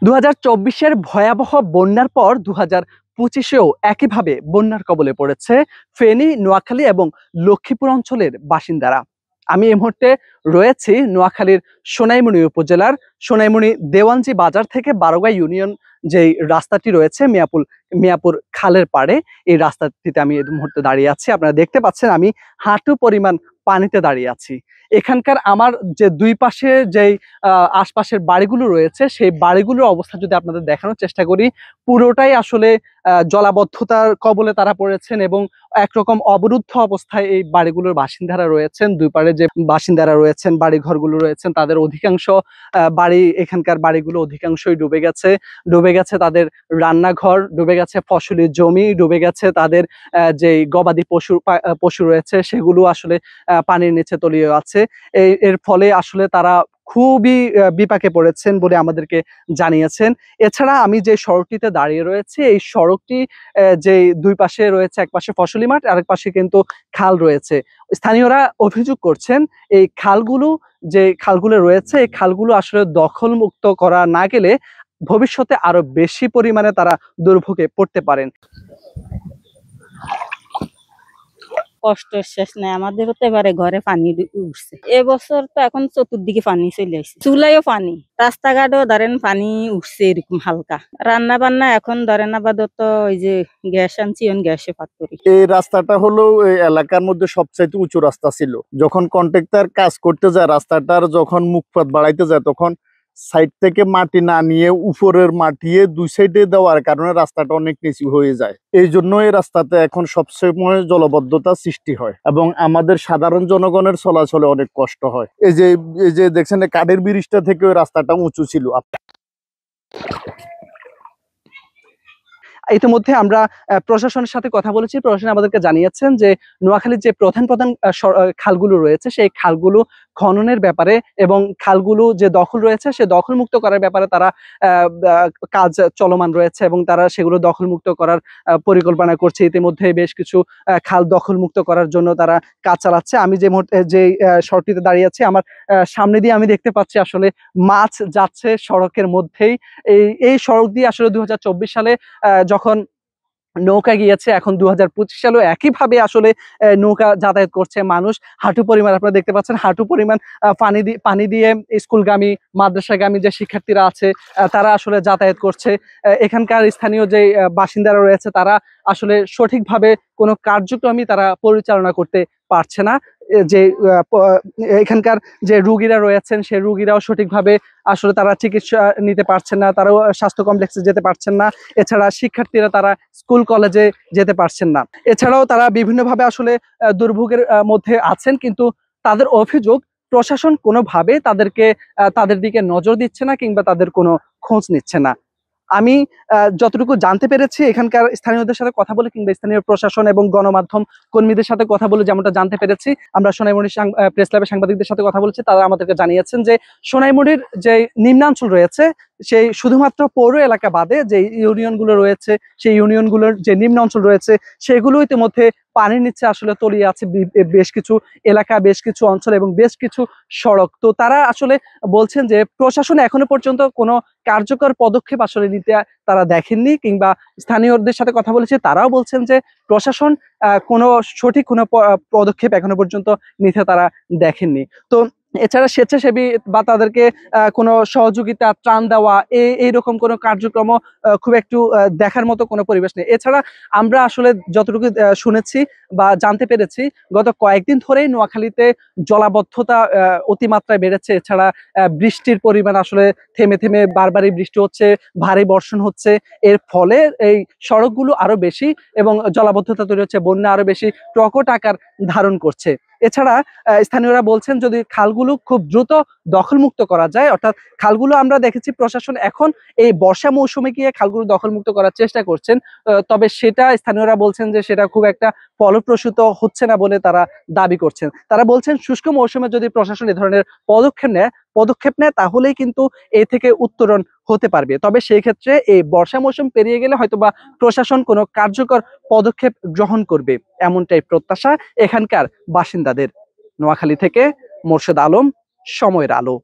2024-এর ভয়াবহ বন্যার পর 2025-এও একইভাবে বন্যার কবলে পড়েছে ফেনী, নোয়াখালী এবং লক্ষ্মীপুর অঞ্চলের বাসিন্দারা। আমি এই মুহূর্তে রয়েছি নোয়াখালীর সোনাইমুড়ি উপজেলার সোনাইমুড়ি দেওয়ানজি বাজার থেকে বারোগাঁ ইউনিয়ন যেই রাস্তাটি রয়েছে মিয়াপুর খালের পাড়ে, এই রাস্তাটিতে আমি এই মুহূর্তে দাঁড়িয়ে আছি। আপনারা দেখতে পাচ্ছেন আমি হাঁটু পরিমাণ পানিতে দাঁড়িয়ে আছি। এখানকার আমার যে দুই পাশে যেই আশপাশের বাড়িগুলো রয়েছে, সেই বাড়িগুলোর অবস্থা যদি আপনাদের দেখানোর চেষ্টা করি, পুরোটাই আসলে জলাবদ্ধতার কবলে তারা পড়েছেন এবং একরকম অবরুদ্ধ অবস্থায় এই বাড়িগুলোর বাসিন্দারা রয়েছেন। দুই পারে যে বাসিন্দারা রয়েছেন, বাড়ি ঘরগুলো রয়েছেন, তাদের অধিকাংশ এখানকার বাড়িগুলো অধিকাংশই ডুবে গেছে তাদের রান্নাঘর, ডুবে গেছে ফসলি জমি, ডুবে গেছে তাদের যে গবাদি পশু রয়েছে সেগুলো আসলে পানির নিচে তলিয়ে আছে। এর ফলে আসলে তারা খুবই বিপাকে পড়েছেন বলে আমাদেরকে জানিয়েছেন। এছাড়া আমি যে সড়কটিতে দাঁড়িয়ে রয়েছে, এই সড়কটি যে দুই পাশে রয়েছে, এক পাশে ফসলি মাঠ, আরেক পাশে কিন্তু খাল রয়েছে। স্থানীয়রা অভিযোগ করছেন এই খালগুলো রয়েছে, এই খালগুলো আসলে দখল মুক্ত করা না গেলে ভবিষ্যতে আরো বেশি পরিমাণে তারা দুর্ভোগে পড়তে পারেন। কষ্টের শেষ নাই, আমাদেরও তো এবারে ঘরে পানি উঠছে। এবছর তো এখন চতুর্দিকে পানি চলে আসছে, চুলাইও পানি, রাস্তাঘাটও ধরেন পানি উঠছে এরকম হালকা। রান্না বান্না এখন ধরেন আপাতত ওই যে গ্যাস আনছি, গ্যাসে ভাত করি। এই রাস্তাটা হলো এই এলাকার মধ্যে সবচাইতে উঁচু রাস্তা ছিল। যখন কন্ট্রাক্টর কাজ করতে যায়, রাস্তাটার যখন মুখপাত বাড়াইতে যায়, তখন সাইড থেকে মাটি না নিয়ে উপরের মাটিয়ে দুই সাইডে দেওয়ার কারণে রাস্তাটা অনেক নিচু হয়ে যায়। এই জন্য এই রাস্তাতে এখন সবসময় জলবদ্ধতা সৃষ্টি হয় এবং আমাদের সাধারণ জনগণের চলাচলে অনেক কষ্ট হয়। এই যে দেখছেন কাঠের ব্রিজটা থেকে ওই রাস্তাটা উঁচু ছিল। ইতিমধ্যে আমরা প্রশাসনের সাথে কথা বলেছি। প্রশাসন আমাদেরকে জানিয়েছেন যে নোয়াখালীর যে প্রধান খালগুলো রয়েছে, সেই খালগুলো খননের ব্যাপারে এবং খালগুলো যে দখল রয়েছে সে দখলমুক্ত করার ব্যাপারে তারা কাজ চলমান রয়েছে এবং তারা সেগুলো দখলমুক্ত করার পরিকল্পনা করছে। ইতিমধ্যে বেশ কিছু খাল দখলমুক্ত করার জন্য তারা কাজ চালাচ্ছে। আমি যে সড়কটিতে দাঁড়িয়ে আছি, আমার সামনে দিয়ে আমি দেখতে পাচ্ছি আসলে মাছ যাচ্ছে সড়কের মধ্যেই। এই সড়ক দিয়ে আসলে 2024 সালে যখন নৌকা গিয়েছে, এখন 2025 সালেও একইভাবে আসলে নৌকা যাতায়াত করছে। মানুষ হাঁটু পরিমাণ, আপনারা দেখতে পাচ্ছেন হাঁটু পরিমাণ পানি দিয়ে স্কুলগামী, মাদ্রাসাগামী যে শিক্ষার্থীরা আছে তারা আসলে যাতায়াত করছে। এখানকার স্থানীয় যে বাসিন্দারা রয়েছে তারা আসলে সঠিকভাবে কোনো কার্যক্রমই তারা পরিচালনা করতে পারছে না। যে এখানকার যে রুগীরা রয়েছেন সেই রুগীরাও সঠিকভাবে আসলে তারা চিকিৎসা নিতে পারছেন না, তারাও স্বাস্থ্য কমপ্লেক্সে যেতে পারছেন না। এছাড়া শিক্ষার্থীরা তারা স্কুল কলেজে যেতে পারছেন না। এছাড়াও তারা বিভিন্নভাবে আসলে দুর্ভোগের মধ্যে আছেন, কিন্তু তাদের অভিযোগ প্রশাসন কোনোভাবে তাদের দিকে নজর দিচ্ছে না কিংবা তাদের কোনো খোঁজ নিচ্ছে না। আমি যতটুকু জানতে পেরেছি এখানকার স্থানীয়দের সাথে কথা বলে কিংবা স্থানীয় প্রশাসন এবং গণমাধ্যম কর্মীদের সাথে কথা বলে যেমনটা জানতে পেরেছি, আমরা সোনাইমুড়ি প্রেস ক্লাবের সাংবাদিকদের সাথে কথা বলেছি, তারা আমাদেরকে জানিয়েছেন যে সোনাইমুড়ির যে নিম্নাঞ্চল রয়েছে সেই শুধুমাত্র পৌর এলাকা বাদে যে ইউনিয়নগুলো রয়েছে, সেই ইউনিয়নগুলোর যে নিম্ন অঞ্চল রয়েছে সেগুলো ইতিমধ্যে পানির নিচে আসলে তলিয়ে আছে। বেশ কিছু এলাকা, বেশ কিছু অঞ্চল এবং বেশ কিছু সড়ক। তো তারা আসলে বলছেন যে প্রশাসন এখনো পর্যন্ত কোনো কার্যকর পদক্ষেপ আসলে নিতে তারা দেখেননি, কিংবা স্থানীয়দের সাথে কথা বলেছে তারাও বলছেন যে প্রশাসন কোনো সঠিক কোনো পদক্ষেপ এখনো পর্যন্ত নিতে তারা দেখেননি। তো এছাড়া স্বেচ্ছাসেবী বা তাদেরকে কোনো সহযোগিতা, ত্রাণ দেওয়া, এইরকম কোনো কার্যক্রম খুব একটু দেখার মতো কোনো পরিবেশ নেই। এছাড়া আমরা আসলে যতটুকু শুনেছি বা জানতে পেরেছি, গত কয়েকদিন ধরেই নোয়াখালীতে জলাবদ্ধতা অতিমাত্রায় বেড়েছে। এছাড়া বৃষ্টির পরিমাণ আসলে থেমে থেমে বারবারই বৃষ্টি হচ্ছে, ভারী বর্ষণ হচ্ছে। এর ফলে এই সড়কগুলো আরো বেশি এবং জলাবদ্ধতা তৈরি হচ্ছে, বন্যা আরো বেশি প্রকট আকার ধারণ করছে। এছাড়া স্থানীয়রা বলছেন যদি খালগুলো খুব দ্রুত দখলমুক্ত করা যায়, অর্থাৎ খালগুলো আমরা দেখেছি প্রশাসন এখন এই বর্ষা মৌসুমে গিয়ে খালগুলো দখলমুক্ত করার চেষ্টা করছেন, তবে সেটা স্থানীয়রা বলছেন যে সেটা খুব একটা ফলপ্রসূ হচ্ছে না বলে তারা দাবি করছেন। তারা বলছেন শুষ্ক মৌসুমে যদি প্রশাসন এ ধরনের পদক্ষেপ নেয় তাহলেই কিন্তু এ থেকে উত্তরণ হতে পারবে। তবে সেই ক্ষেত্রে এই বর্ষা মৌসুম পেরিয়ে গেলে হয়তোবা প্রশাসন কোনো কার্যকর পদক্ষেপ গ্রহণ করবে, এমনটাই প্রত্যাশা এখানকার বাসিন্দাদের। নোয়াখালী থেকে মোর্শেদ আলম, সময়ের আলো।